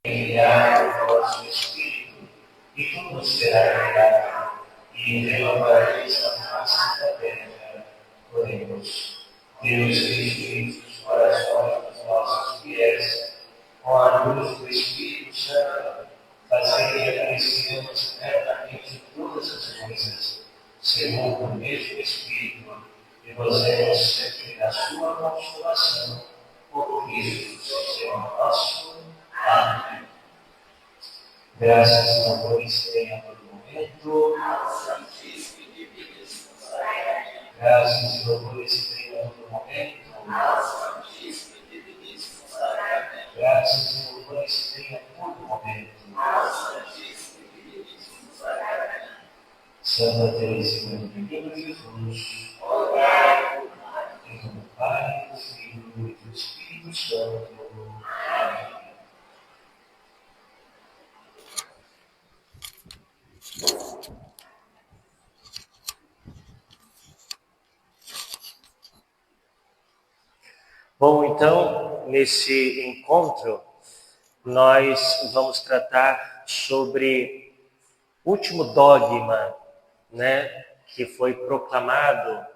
enviar o vosso Espírito, e tudo será criado, e renovareis a face da terra. Oremos. Deus que instruís os corações dos nossos fiéis, com a luz do Espírito Santo, fazei que apreciemos eternamente todas as coisas, segundo o mesmo Espírito, e gozemos sempre da sua consolação, por Cristo, Senhor nosso. Amém. Graças e louvores tenha todo momento. Graças e louvores tenha todo momento. Graças e louvores tenha todo momento. Santa Teresinha do Menino Jesus, em nome do Pai, do Filho e do Espírito Santo. Amém. Bom, então, nesse encontro, nós vamos tratar sobre o último dogma, que foi proclamado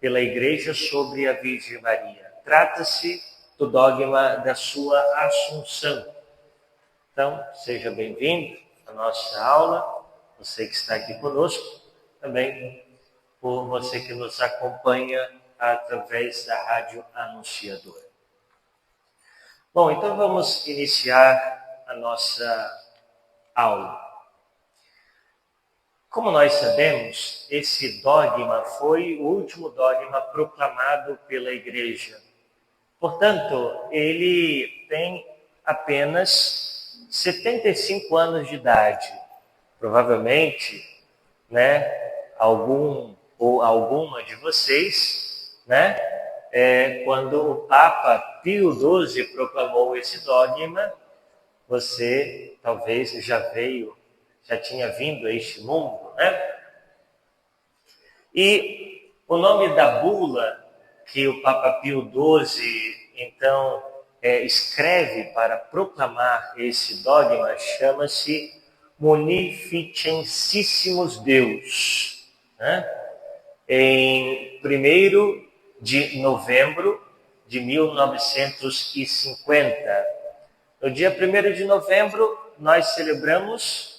pela Igreja sobre a Virgem Maria. Trata-se do dogma da sua Assunção. Então, seja bem-vindo à nossa aula, você que está aqui conosco, também por você que nos acompanha através da Rádio Anunciadora. Bom, então vamos iniciar a nossa aula. Como nós sabemos, esse dogma foi o último dogma proclamado pela Igreja. Portanto, ele tem apenas 75 anos de idade. Provavelmente, algum ou alguma de vocês, quando o Papa Pio XII proclamou esse dogma, você talvez já tinha vindo a este mundo, E o nome da bula que o Papa Pio XII, então, escreve para proclamar esse dogma chama-se Munificensissimus Deus, em 1º de novembro de 1950. No dia 1º de novembro, nós celebramos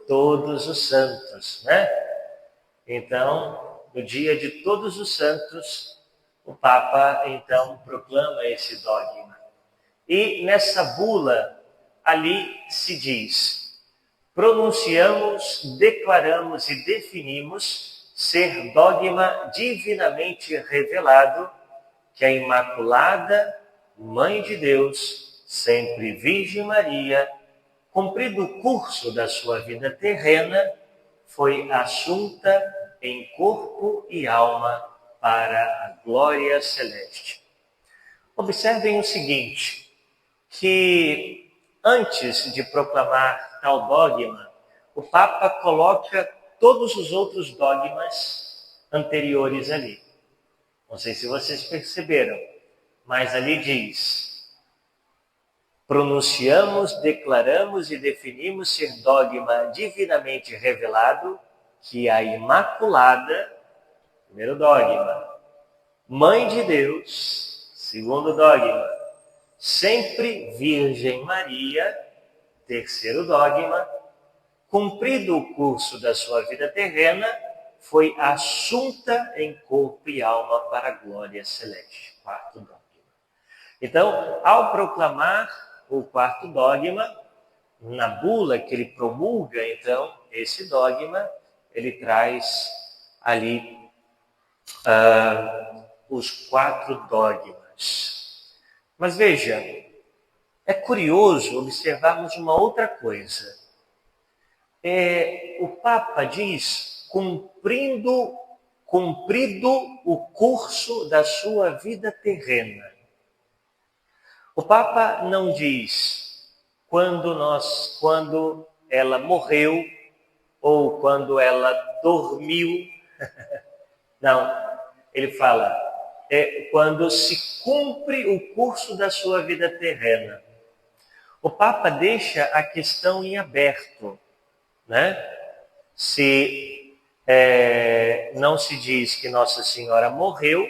Todos os Santos, Então, no dia de Todos os Santos, o Papa, então, proclama esse dogma. E nessa bula, ali se diz: pronunciamos, declaramos e definimos ser dogma divinamente revelado que a Imaculada, Mãe de Deus, sempre Virgem Maria, cumprido o curso da sua vida terrena, foi assunta em corpo e alma para a glória celeste. Observem o seguinte, que antes de proclamar tal dogma, o Papa coloca todos os outros dogmas anteriores ali. Não sei se vocês perceberam, mas ali diz: pronunciamos, declaramos e definimos ser dogma divinamente revelado que a Imaculada, primeiro dogma, Mãe de Deus, segundo dogma, sempre Virgem Maria, terceiro dogma, cumprido o curso da sua vida terrena, foi assunta em corpo e alma para a glória celeste. Quarto dogma. Então, ao proclamar o quarto dogma, na bula que ele promulga, então, esse dogma, ele traz ali os 4 dogmas. Mas veja, é curioso observarmos uma outra coisa. O Papa diz, cumprido o curso da sua vida terrena. O Papa não diz quando ela morreu ou quando ela dormiu. Não, ele fala, quando se cumpre o curso da sua vida terrena. O Papa deixa a questão em aberto, né? Se não se diz que Nossa Senhora morreu,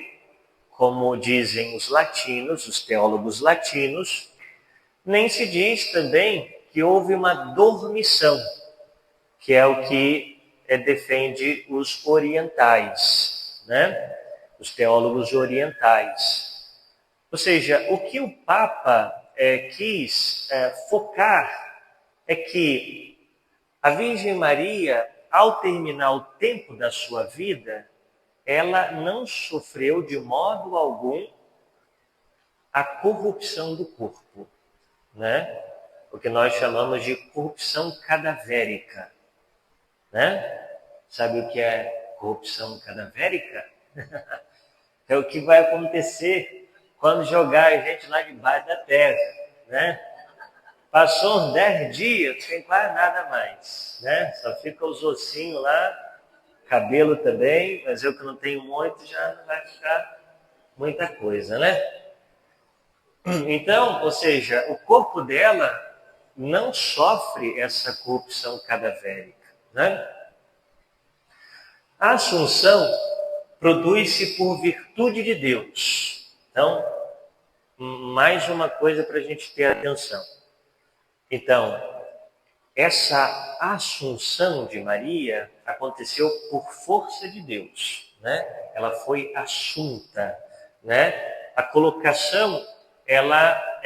como dizem os latinos, os teólogos latinos, nem se diz também que houve uma dormição, que é o que defende os orientais, né? Os teólogos orientais. Ou seja, o que o Papa quis focar é que a Virgem Maria, ao terminar o tempo da sua vida, ela não sofreu de modo algum a corrupção do corpo, né? O que nós chamamos de corrupção cadavérica, né? Sabe o que é corrupção cadavérica? É o que vai acontecer quando jogar a gente lá debaixo da terra, né? Passou uns 10 dias, não tem quase nada mais, né? Só fica os ossinhos lá, cabelo também, mas eu que não tenho muito, já não vai ficar muita coisa, né? Então, ou seja, o corpo dela não sofre essa corrupção cadavérica, né? A Assunção produz-se por virtude de Deus. Então, mais uma coisa para a gente ter atenção. Então, essa Assunção de Maria aconteceu por força de Deus, né? Ela foi assunta, né? A colocação, ela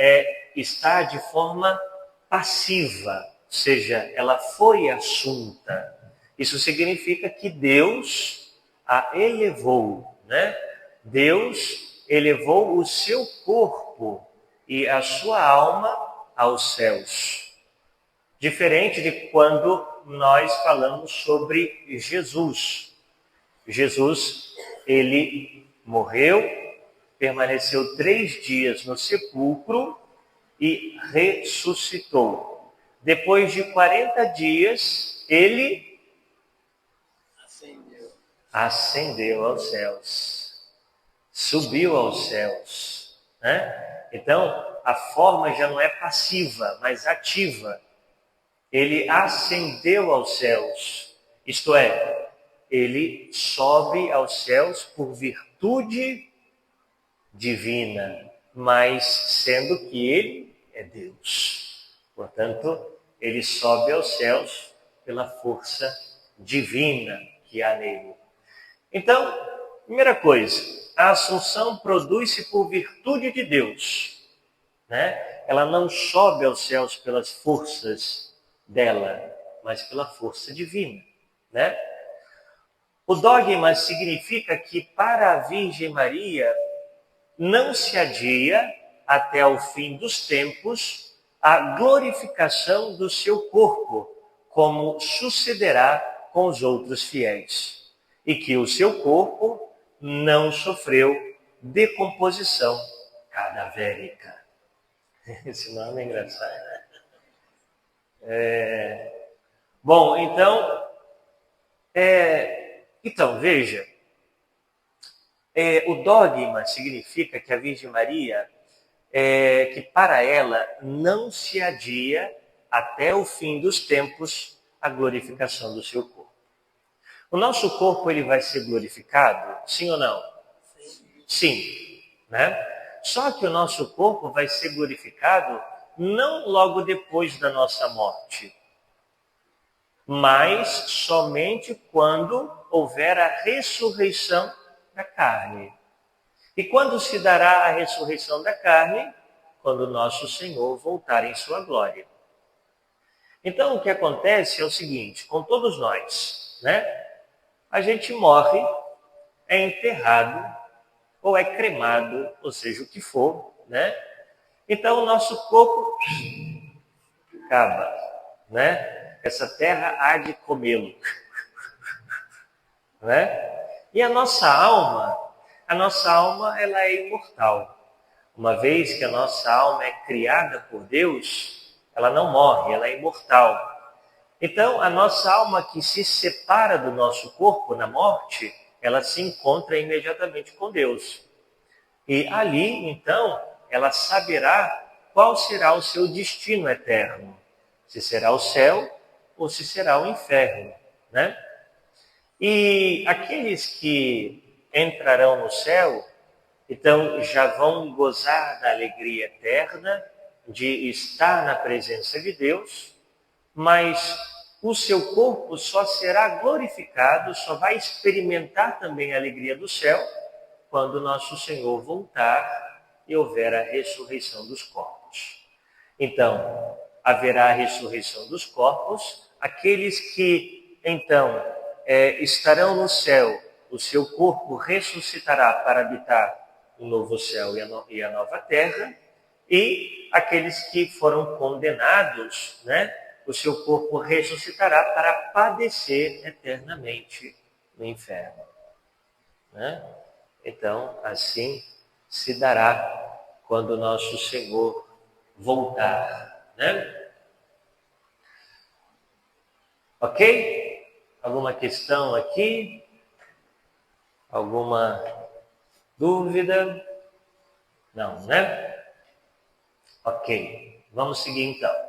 está de forma passiva, ou seja, ela foi assunta. Isso significa que Deus a elevou, né? Deus elevou o seu corpo e a sua alma aos céus. Diferente de quando nós falamos sobre Jesus. Jesus, ele morreu, permaneceu 3 dias no sepulcro e ressuscitou. Depois de 40 dias, ele ascendeu aos céus, subiu aos céus, né? Então, a forma já não é passiva, mas ativa. Ele ascendeu aos céus, isto é, ele sobe aos céus por virtude divina, mas sendo que ele é Deus. Portanto, ele sobe aos céus pela força divina que há nele. Então, primeira coisa, a Assunção produz-se por virtude de Deus, né? Ela não sobe aos céus pelas forças dela, mas pela força divina, né? O dogma significa que para a Virgem Maria não se adia até o fim dos tempos a glorificação do seu corpo, como sucederá com os outros fiéis, e que o seu corpo não sofreu decomposição cadavérica. Esse nome é engraçado. Bom, então veja, o dogma significa que a Virgem Maria, que para ela não se adia até o fim dos tempos a glorificação do seu corpo. O nosso corpo, ele vai ser glorificado? Sim ou não? Sim, né? Só que o nosso corpo vai ser glorificado não logo depois da nossa morte, mas somente quando houver a ressurreição da carne. E quando se dará a ressurreição da carne? Quando o nosso Senhor voltar em sua glória. Então, o que acontece é o seguinte, com todos nós, né? A gente morre, é enterrado, ou é cremado, ou seja, o que for, né? Então, o nosso corpo acaba, né? Essa terra há de comê-lo, né? E a nossa alma, ela é imortal. Uma vez que a nossa alma é criada por Deus, ela não morre, ela é imortal. Então, a nossa alma que se separa do nosso corpo na morte, ela se encontra imediatamente com Deus. E ali, então, ela saberá qual será o seu destino eterno. Se será o céu ou se será o inferno, né? E aqueles que entrarão no céu, então já vão gozar da alegria eterna de estar na presença de Deus, mas o seu corpo só será glorificado, só vai experimentar também a alegria do céu quando nosso Senhor voltar e houver a ressurreição dos corpos. Então, haverá a ressurreição dos corpos, aqueles que, então, estarão no céu, o seu corpo ressuscitará para habitar o novo céu e a nova terra, e aqueles que foram condenados, né, o seu corpo ressuscitará para padecer eternamente no inferno, né? Então, assim se dará quando nosso Senhor voltar, né? Ok? Alguma questão aqui? Alguma dúvida? Não, né? Ok, vamos seguir então.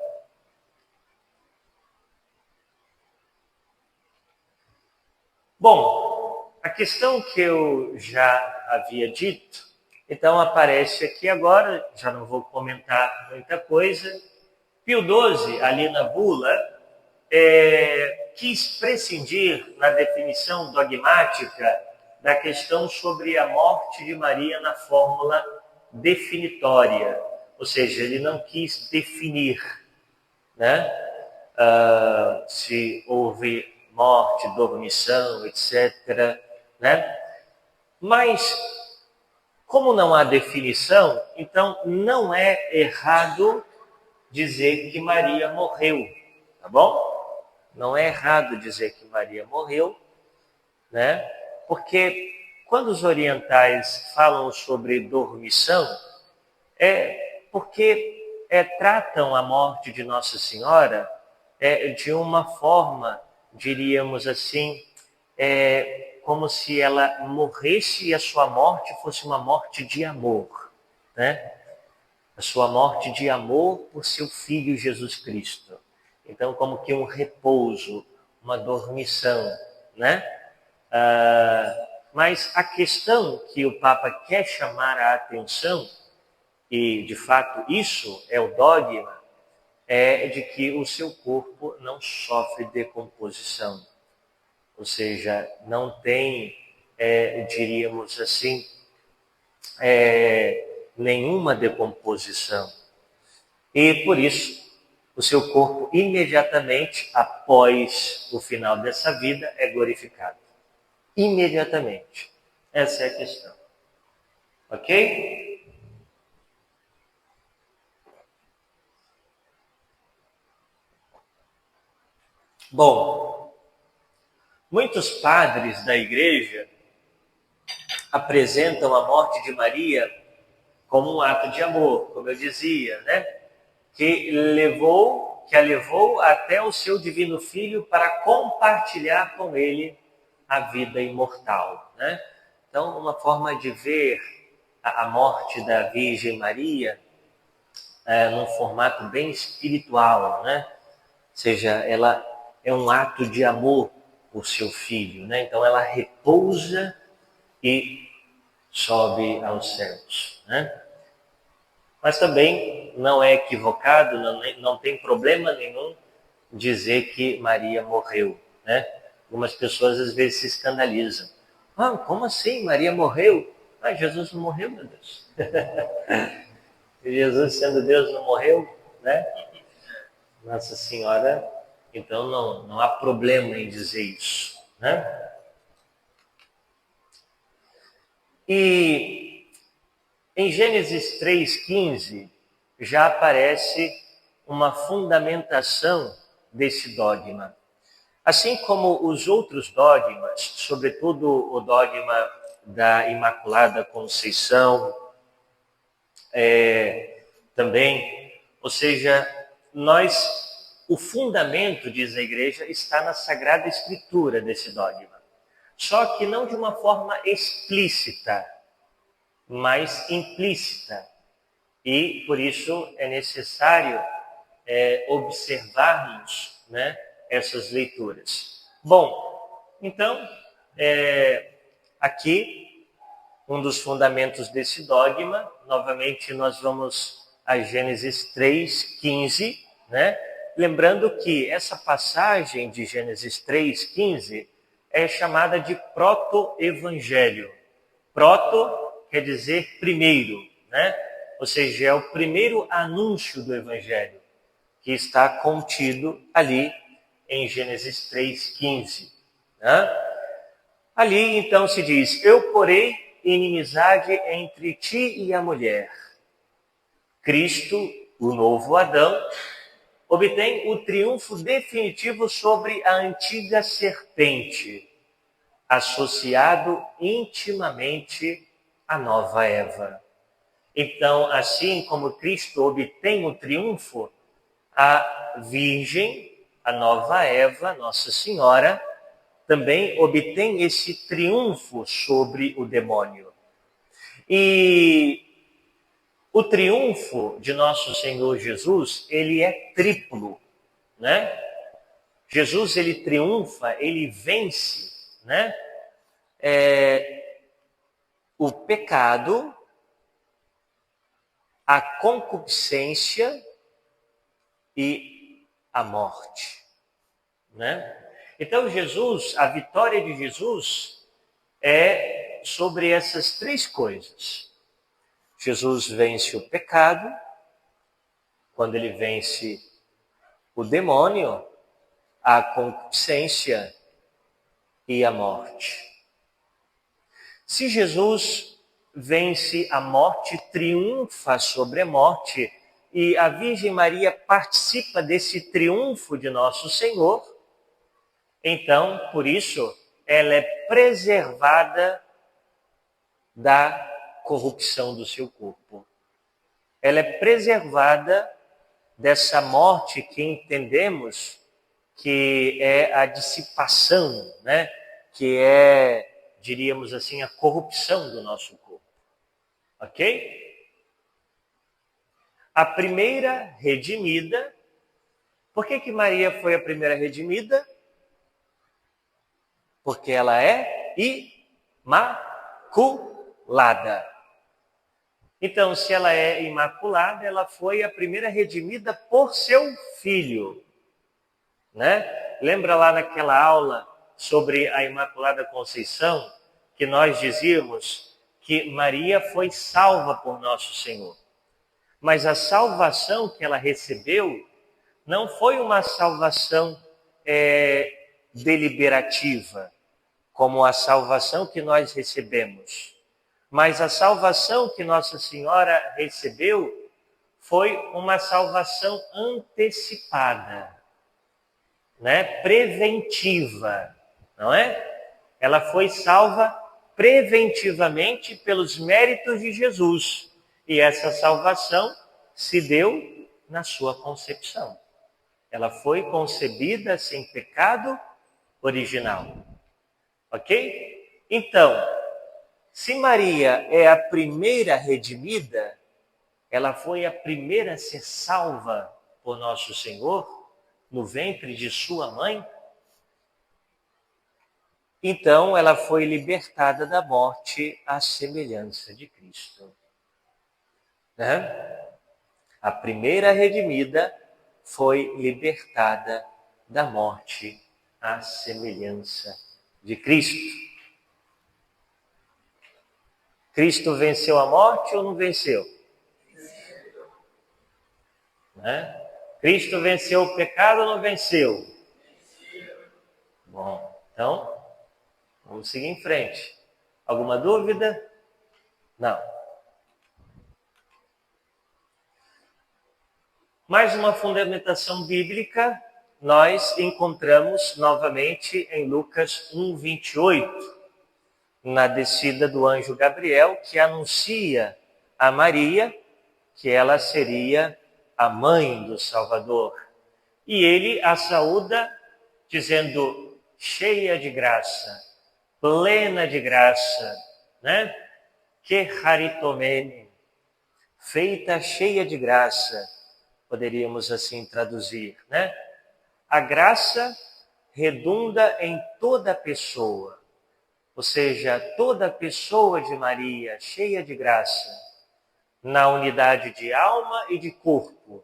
Bom, a questão que eu já havia dito, então aparece aqui agora, já não vou comentar muita coisa. Pio XII, ali na bula, quis prescindir na definição dogmática da questão sobre a morte de Maria na fórmula definitória, ou seja, ele não quis definir, né, se houve morte, dormição, etc., né? Mas, como não há definição, então não é errado dizer que Maria morreu, tá bom? Não é errado dizer que Maria morreu, né? Porque quando os orientais falam sobre dormição, é porque tratam a morte de Nossa Senhora de uma forma, diríamos assim, como se ela morresse e a sua morte fosse uma morte de amor, né? A sua morte de amor por seu Filho Jesus Cristo. Então, como que um repouso, uma dormição, né? Mas a questão que o Papa quer chamar a atenção, e de fato isso é o dogma, é de que o seu corpo não sofre decomposição. Ou seja, não tem, diríamos assim, nenhuma decomposição. E por isso, o seu corpo imediatamente após o final dessa vida é glorificado. Imediatamente. Essa é a questão. Ok? Bom, muitos padres da igreja apresentam a morte de Maria como um ato de amor, como eu dizia, né? Que a levou até o seu divino Filho para compartilhar com ele a vida imortal, né? Então, uma forma de ver a morte da Virgem Maria num formato bem espiritual, né? Ou seja, ela é um ato de amor por seu filho, né? Então ela repousa e sobe aos céus, né? Mas também não é equivocado, não tem problema nenhum dizer que Maria morreu, né? Algumas pessoas às vezes se escandalizam. Ah, como assim? Maria morreu? Ah, Jesus não morreu, meu Deus. Jesus, sendo Deus, não morreu, né? Nossa Senhora, então não há problema em dizer isso, né? E em Gênesis 3,15 já aparece uma fundamentação desse dogma. Assim como os outros dogmas, sobretudo o dogma da Imaculada Conceição, também, ou seja, o fundamento, diz a Igreja, está na Sagrada Escritura desse dogma. Só que não de uma forma explícita, mais implícita. E, por isso, é necessário observarmos, né, essas leituras. Bom, então, aqui, um dos fundamentos desse dogma, novamente nós vamos a Gênesis 3:15, né? Lembrando que essa passagem de Gênesis 3:15 é chamada de proto-evangelho. Proto quer dizer primeiro, né? Ou seja, é o primeiro anúncio do evangelho que está contido ali em Gênesis 3:15. Né? Ali então se diz: eu porei inimizade entre ti e a mulher. Cristo, o novo Adão, obtém o triunfo definitivo sobre a antiga serpente, associado intimamente à nova Eva. Então, assim como Cristo obtém o triunfo, a Virgem, a nova Eva, Nossa Senhora, também obtém esse triunfo sobre o demônio. E o triunfo de nosso Senhor Jesus, ele é triplo, né? Jesus, ele triunfa, ele vence, né? O pecado, a concupiscência e a morte, né? Então Jesus, a vitória de Jesus é sobre essas três coisas. Jesus vence o pecado, quando ele vence o demônio, a concupiscência e a morte. Se Jesus vence a morte, triunfa sobre a morte, e a Virgem Maria participa desse triunfo de nosso Senhor, então, por isso, ela é preservada da corrupção do seu corpo. Ela é preservada dessa morte que entendemos que é a dissipação, né? Que é, diríamos assim, a corrupção do nosso corpo. Ok? A primeira redimida. Por que Maria foi a primeira redimida? Porque ela é imaculada. Então, se ela é imaculada, ela foi a primeira redimida por seu filho, né? Lembra lá naquela aula sobre a Imaculada Conceição, que nós dizíamos que Maria foi salva por nosso Senhor. Mas a salvação que ela recebeu não foi uma salvação deliberativa, como a salvação que nós recebemos. Mas a salvação que Nossa Senhora recebeu foi uma salvação antecipada, né? Preventiva, não é? Ela foi salva preventivamente pelos méritos de Jesus. E essa salvação se deu na sua concepção. Ela foi concebida sem pecado original. Ok? Então, se Maria é a primeira redimida, ela foi a primeira a ser salva por nosso Senhor no ventre de sua mãe, então ela foi libertada da morte à semelhança de Cristo. Né? A primeira redimida foi libertada da morte à semelhança de Cristo. Cristo venceu a morte ou não venceu? Né? Cristo venceu o pecado ou não venceu? Bom, então, vamos seguir em frente. Alguma dúvida? Não. Mais uma fundamentação bíblica nós encontramos novamente em Lucas 1:28. Na descida do anjo Gabriel, que anuncia a Maria que ela seria a mãe do Salvador. E ele a saúda dizendo, cheia de graça, plena de graça, né? que haritomene, feita cheia de graça, poderíamos assim traduzir, né? A graça redunda em toda pessoa, ou seja, toda pessoa de Maria, cheia de graça, na unidade de alma e de corpo.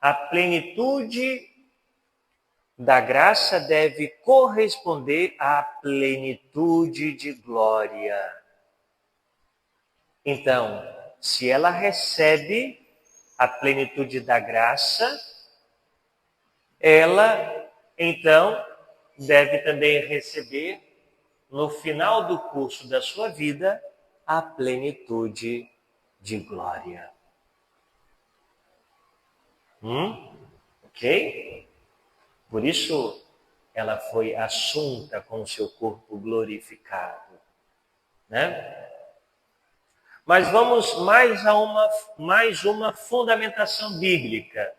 A plenitude da graça deve corresponder à plenitude de glória. Então, se ela recebe a plenitude da graça, ela, então, deve também receber, no final do curso da sua vida, a plenitude de glória. Ok? Por isso, ela foi assunta com o seu corpo glorificado, né? Mas vamos mais uma fundamentação bíblica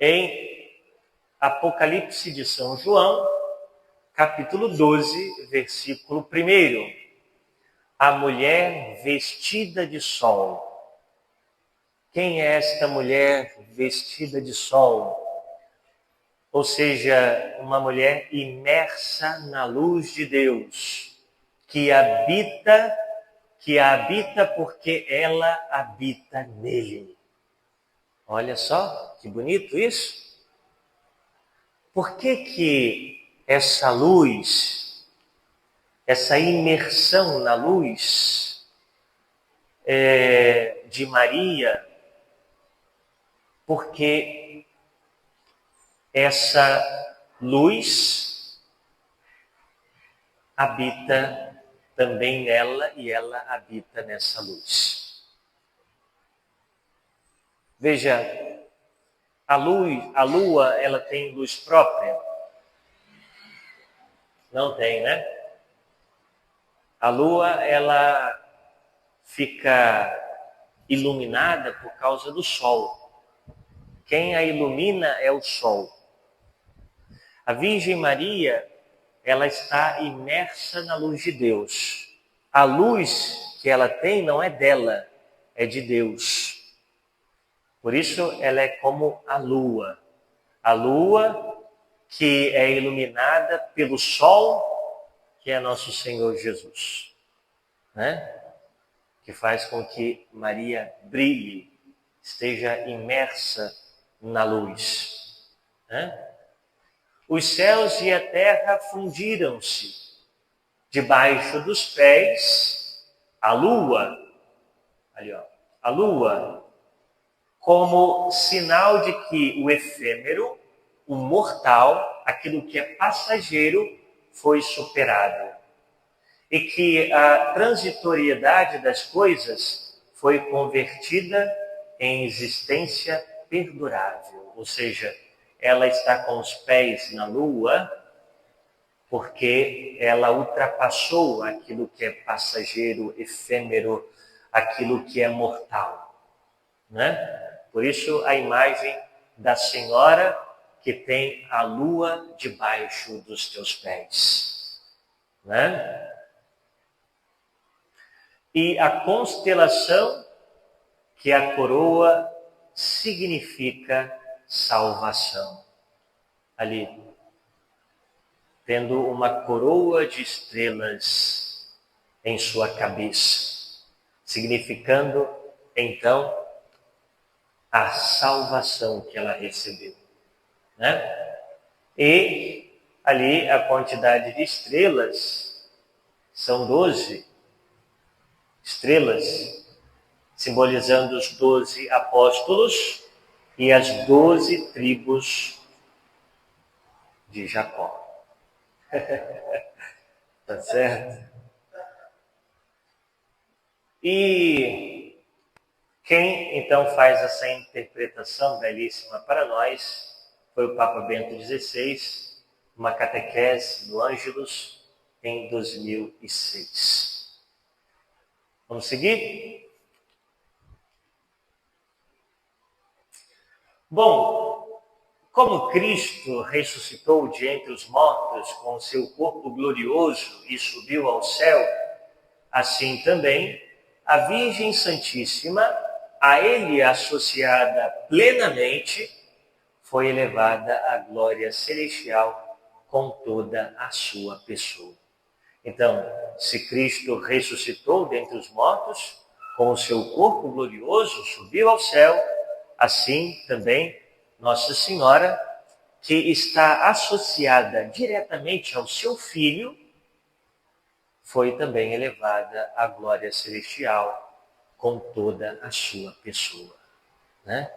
em Apocalipse de São João, capítulo 12, versículo 1. A mulher vestida de sol. Quem é esta mulher vestida de sol? Ou seja, uma mulher imersa na luz de Deus, que habita porque ela habita nele. Olha só, que bonito isso. Por que essa luz, essa imersão na luz de Maria? Porque essa luz habita também nela e ela habita nessa luz. Veja, a lua, ela tem luz própria? Não tem, né? A lua, ela fica iluminada por causa do sol. Quem a ilumina é o sol. A Virgem Maria, ela está imersa na luz de Deus. A luz que ela tem não é dela, é de Deus. Por isso, ela é como a lua. A lua que é iluminada pelo sol, que é nosso Senhor Jesus, né? Que faz com que Maria brilhe, esteja imersa na luz, né? Os céus e a terra fundiram-se debaixo dos pés, a lua, ali ó, a lua, como sinal de que o efêmero, o mortal, aquilo que é passageiro, foi superado. E que a transitoriedade das coisas foi convertida em existência perdurável. Ou seja, ela está com os pés na lua, porque ela ultrapassou aquilo que é passageiro, efêmero, aquilo que é mortal, né? Por isso a imagem da Senhora que tem a lua debaixo dos teus pés, né? E a constelação que a coroa significa salvação. Ali, tendo uma coroa de estrelas em sua cabeça, significando, então, a salvação que ela recebeu, né? E ali a quantidade de estrelas são 12 estrelas, simbolizando os 12 apóstolos e as 12 tribos de Jacó. Tá certo? E quem então faz essa interpretação belíssima para nós foi o Papa Bento XVI, uma catequese do Ângelus em 2006. Vamos seguir? Bom, como Cristo ressuscitou de entre os mortos com seu corpo glorioso e subiu ao céu, assim também a Virgem Santíssima, a ele associada plenamente, foi elevada à glória celestial com toda a sua pessoa. Então, se Cristo ressuscitou dentre os mortos, com o seu corpo glorioso subiu ao céu, assim também Nossa Senhora, que está associada diretamente ao seu Filho, foi também elevada à glória celestial com toda a sua pessoa, né?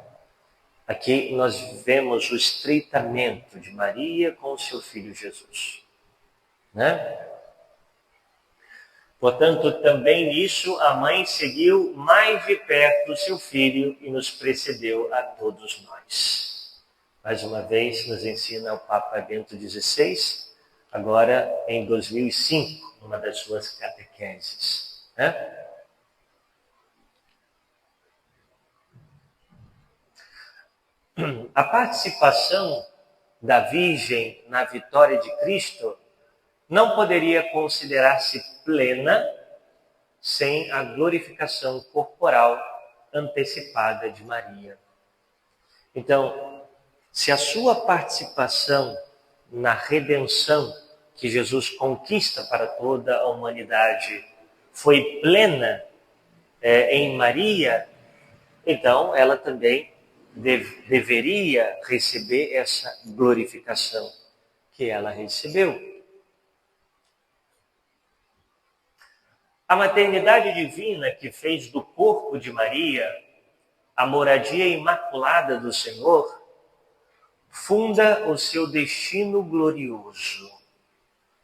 Aqui nós vemos o estreitamento de Maria com o seu Filho Jesus, né? Portanto, também nisso a mãe seguiu mais de perto o seu Filho e nos precedeu a todos nós. Mais uma vez nos ensina o Papa Bento XVI, agora em 2005, numa das suas catequeses, né? A participação da Virgem na vitória de Cristo não poderia considerar-se plena sem a glorificação corporal antecipada de Maria. Então, se a sua participação na redenção que Jesus conquista para toda a humanidade foi plena em Maria, então ela também deveria receber essa glorificação que ela recebeu. A maternidade divina que fez do corpo de Maria a moradia imaculada do Senhor, funda o seu destino glorioso.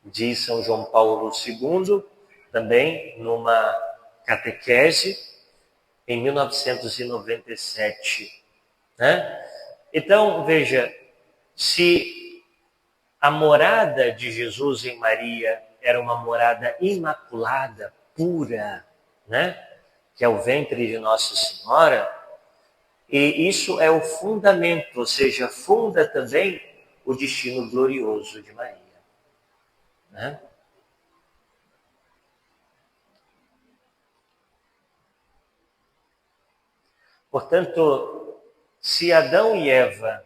Diz São João Paulo II, também numa catequese, em 1997. Né? Então, veja, se a morada de Jesus em Maria era uma morada imaculada, pura, né? Que é o ventre de Nossa Senhora, e isso é o fundamento, ou seja, funda também o destino glorioso de Maria, né? Portanto, se Adão e Eva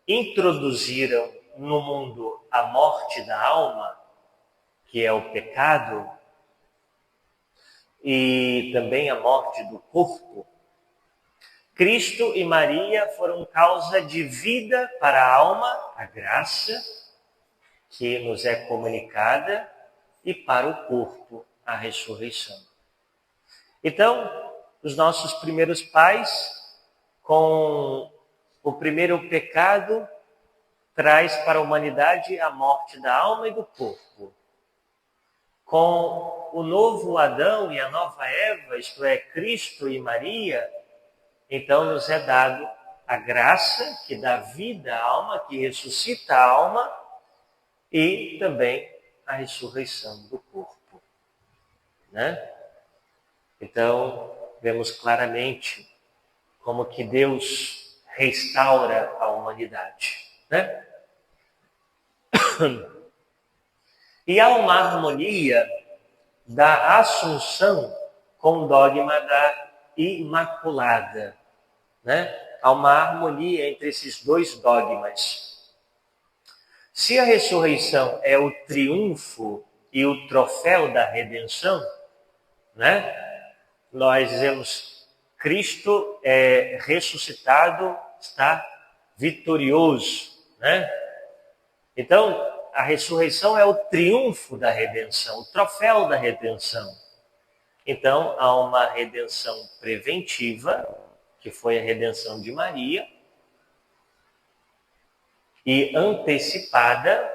introduziram no mundo a morte da alma, que é o pecado, e também a morte do corpo, Cristo e Maria foram causa de vida para a alma, a graça que nos é comunicada, e para o corpo, a ressurreição. Então, os nossos primeiros pais, com o primeiro pecado, traz para a humanidade a morte da alma e do corpo. Com o novo Adão e a nova Eva, isto é, Cristo e Maria, então nos é dado a graça que dá vida à alma, que ressuscita a alma, e também a ressurreição do corpo, né? Então, vemos claramente como que Deus restaura a humanidade, né? E há uma harmonia da Assunção com o dogma da Imaculada, né? Há uma harmonia entre esses dois dogmas. Se a ressurreição é o triunfo e o troféu da redenção, né? Nós dizemos, Cristo é ressuscitado, está vitorioso, né? Então, a ressurreição é o triunfo da redenção, o troféu da redenção. Então, há uma redenção preventiva, que foi a redenção de Maria, e antecipada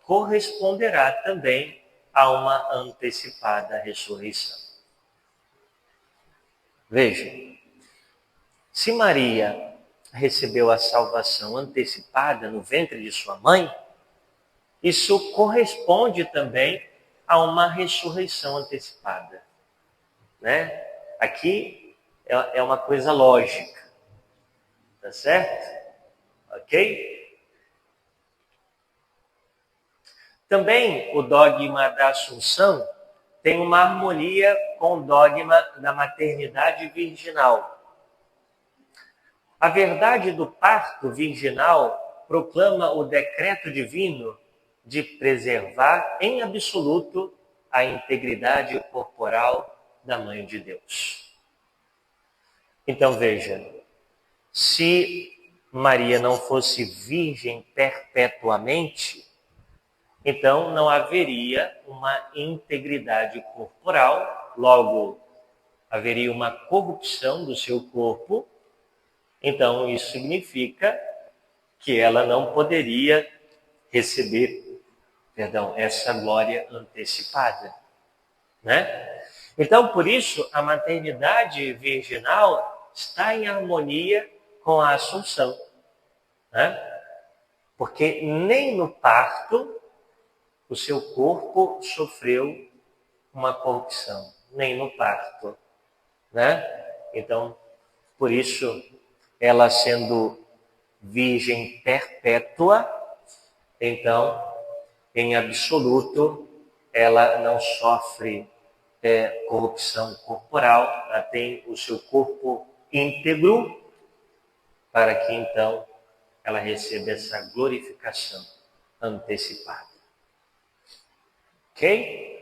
corresponderá também a uma antecipada ressurreição. Veja, se Maria recebeu a salvação antecipada no ventre de sua mãe, isso corresponde também a uma ressurreição antecipada, né? Aqui é uma coisa lógica, tá certo? Ok? Também o dogma da Assunção tem uma harmonia com o dogma da maternidade virginal. A verdade do parto virginal proclama o decreto divino de preservar em absoluto a integridade corporal da Mãe de Deus. Então veja, se Maria não fosse virgem perpetuamente, então não haveria uma integridade corporal, logo haveria uma corrupção do seu corpo. Então isso significa que ela não poderia receber, essa glória antecipada, né? Então, por isso, a maternidade virginal está em harmonia com a Assunção, né? Porque nem no parto o seu corpo sofreu uma corrupção, nem no parto, né? Então, por isso, ela sendo virgem perpétua, então, em absoluto, ela não sofre corrupção corporal, ela tem o seu corpo íntegro, para que então ela receba essa glorificação antecipada. Ok?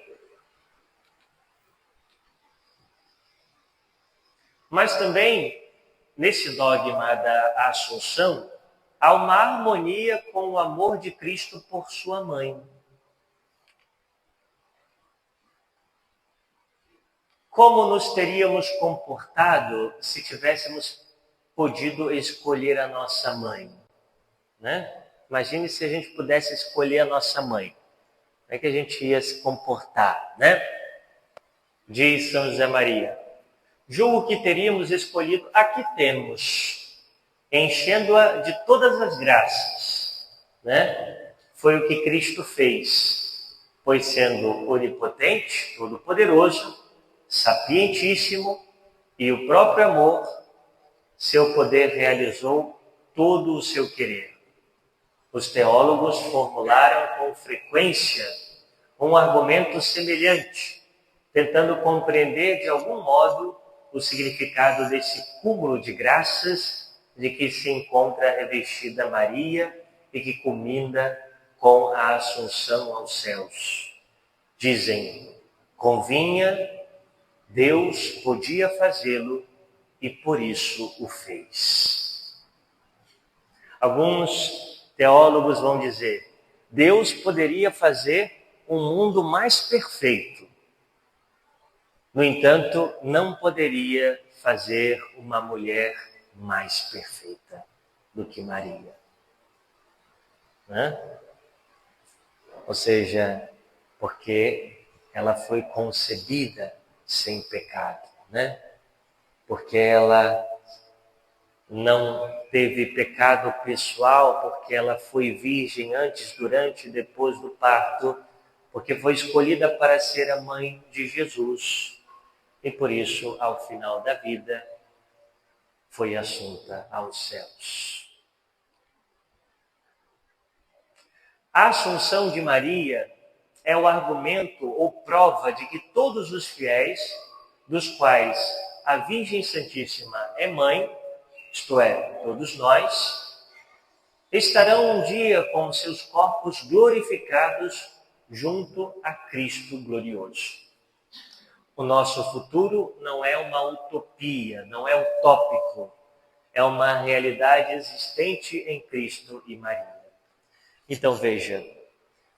Mas também, nesse dogma da Assunção, há uma harmonia com o amor de Cristo por sua mãe. Como nos teríamos comportado se tivéssemos podido escolher a nossa mãe, né? Imagine se a gente pudesse escolher a nossa mãe. Como é que a gente ia se comportar, né? Diz São José Maria: julgo que teríamos escolhido a que temos, enchendo-a de todas as graças, né? Foi o que Cristo fez, pois sendo onipotente, todo-poderoso, sapientíssimo e o próprio amor, seu poder realizou todo o seu querer. Os teólogos formularam com frequência um argumento semelhante, tentando compreender de algum modo o significado desse cúmulo de graças de que se encontra revestida Maria e que culmina com a Assunção aos céus. Dizem: convinha, Deus podia fazê-lo e por isso o fez. Alguns teólogos vão dizer: Deus poderia fazer um mundo mais perfeito. No entanto, não poderia fazer uma mulher mais perfeita do que Maria, né? Ou seja, porque ela foi concebida sem pecado, né? Porque ela não teve pecado pessoal, porque ela foi virgem antes, durante e depois do parto, porque foi escolhida para ser a mãe de Jesus. E por isso, ao final da vida, foi assunta aos céus. A Assunção de Maria é o argumento ou prova de que todos os fiéis, dos quais a Virgem Santíssima é mãe, isto é, todos nós, estarão um dia com seus corpos glorificados junto a Cristo glorioso. O nosso futuro não é uma utopia, não é utópico, é uma realidade existente em Cristo e Maria. Então veja,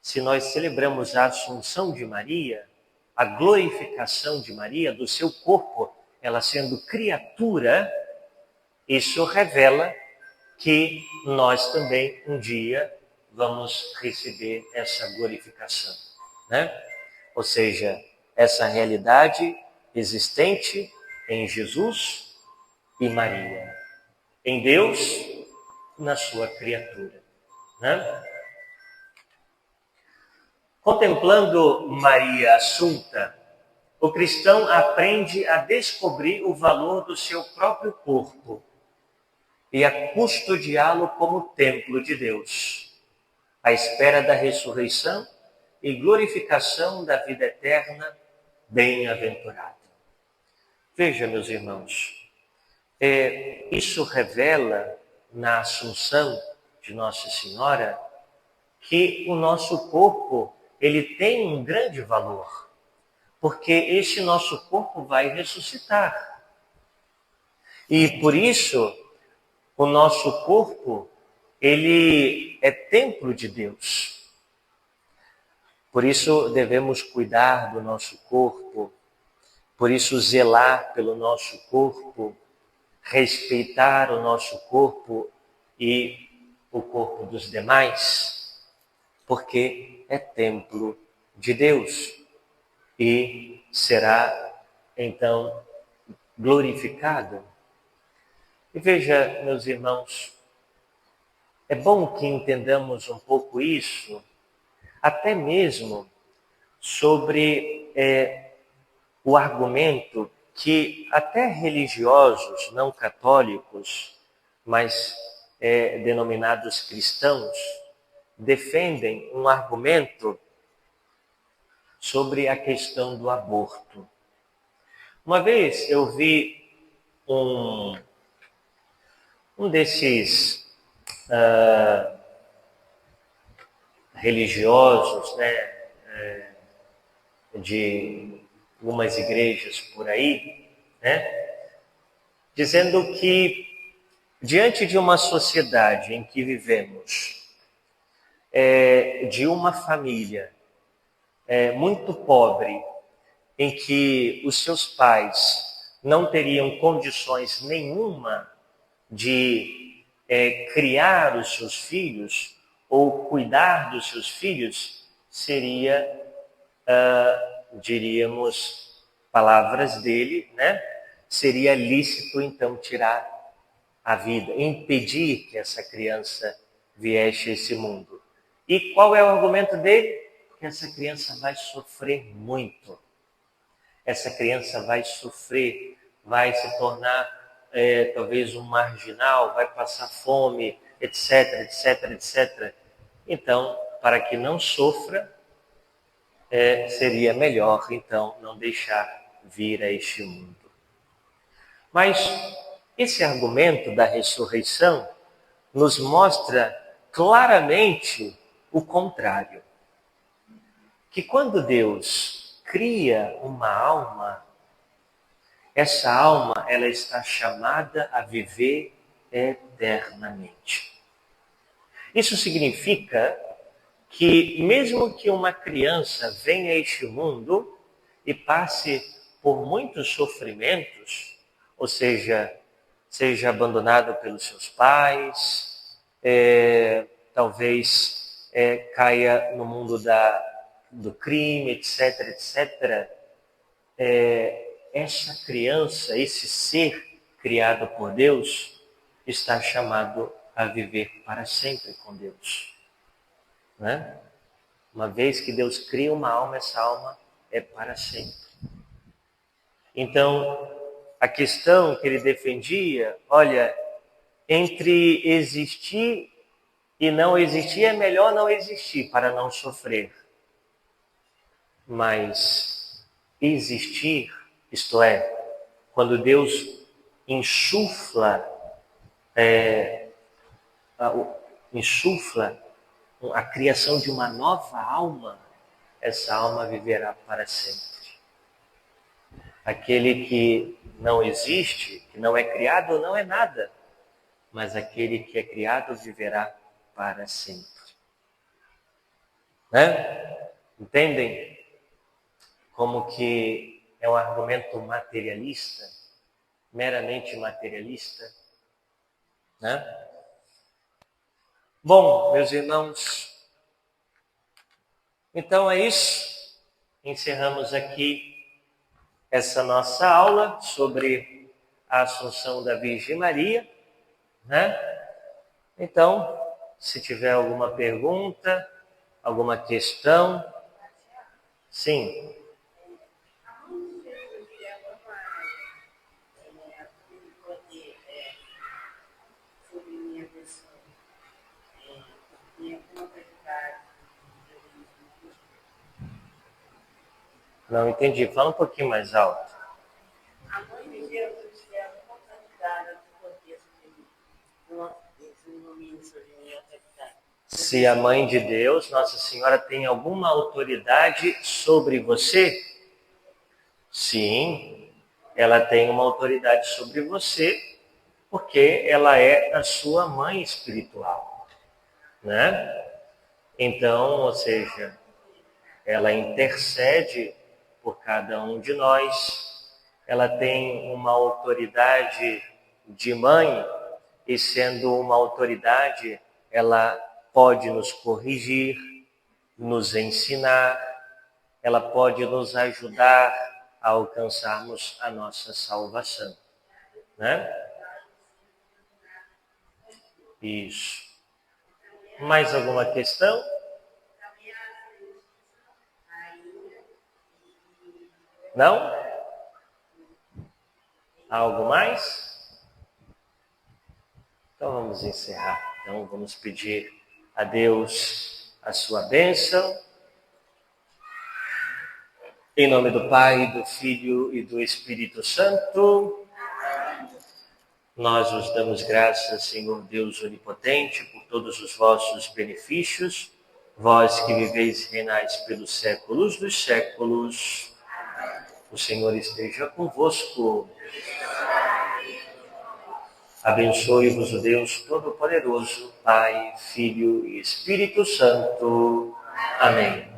se nós celebramos a Assunção de Maria, a glorificação de Maria, do seu corpo, ela sendo criatura, isso revela que nós também um dia vamos receber essa glorificação, né? Ou seja, essa realidade existente em Jesus e Maria, em Deus, na sua criatura, né? Contemplando Maria Assunta, o cristão aprende a descobrir o valor do seu próprio corpo e a custodiá-lo como templo de Deus, à espera da ressurreição e glorificação da vida eterna bem-aventurado. Veja, meus irmãos, isso revela na Assunção de Nossa Senhora que o nosso corpo ele tem um grande valor, porque esse nosso corpo vai ressuscitar. E por isso, o nosso corpo, ele é templo de Deus. Por isso, devemos cuidar do nosso corpo, por isso, zelar pelo nosso corpo, respeitar o nosso corpo e o corpo dos demais, porque é templo de Deus e será, então, glorificado. E veja, meus irmãos, é bom que entendamos um pouco isso, até mesmo sobre o argumento que até religiosos não católicos, mas denominados cristãos, defendem um argumento sobre a questão do aborto. Uma vez eu vi um desses religiosos, de algumas igrejas por aí, dizendo que diante de uma sociedade em que vivemos, de uma família muito pobre, em que os seus pais não teriam condições nenhuma de criar os seus filhos ou cuidar dos seus filhos, seria, diríamos, palavras dele, seria lícito então tirar a vida, impedir que essa criança viesse a esse mundo. E qual é o argumento dele? Que essa criança vai sofrer muito. Essa criança vai sofrer, vai se tornar talvez um marginal, vai passar fome, etc, etc, etc. Então, para que não sofra, seria melhor, então, não deixar vir a este mundo. Mas esse argumento da ressurreição nos mostra claramente o contrário. Que quando Deus cria uma alma, essa alma ela está chamada a viver eternamente. Isso significa que mesmo que uma criança venha a este mundo e passe por muitos sofrimentos, ou seja, seja abandonada pelos seus pais, talvez caia no mundo do crime, etc, etc, essa criança, esse ser criado por Deus, está chamado a viver para sempre com Deus. Uma vez que Deus cria uma alma, essa alma é para sempre. Então, a questão que ele defendia, olha, entre existir e não existir, é melhor não existir para não sofrer. Mas existir, isto é, quando Deus insufla a criação de uma nova alma, essa alma viverá para sempre. Aquele que não existe, que não é criado, não é nada, mas aquele que é criado viverá para sempre. Entendem como que é um argumento materialista, meramente materialista? Bom, meus irmãos, então é isso. Encerramos aqui essa nossa aula sobre a Assunção da Virgem Maria, Então, se tiver alguma pergunta, alguma questão, sim. Não entendi. Fala um pouquinho mais alto. A mãe de Jesus é a oportunidade de poder domínio sobre a minha autoridade. Se a mãe de Deus, Nossa Senhora, tem alguma autoridade sobre você? Sim, ela tem uma autoridade sobre você, porque ela é a sua mãe espiritual, né? Então, ou seja, ela intercede por cada um de nós, ela tem uma autoridade de mãe, e sendo uma autoridade, ela pode nos corrigir, nos ensinar, ela pode nos ajudar a alcançarmos a nossa salvação, né? Isso. Mais alguma questão? Não? Algo mais? Então vamos encerrar. Então vamos pedir a Deus a sua bênção. Em nome do Pai, do Filho e do Espírito Santo. Nós vos damos graças, Senhor Deus onipotente, por todos os vossos benefícios, vós que viveis e reinais pelos séculos dos séculos. O Senhor esteja convosco. Abençoe-vos o Deus Todo-Poderoso, Pai, Filho e Espírito Santo. Amém.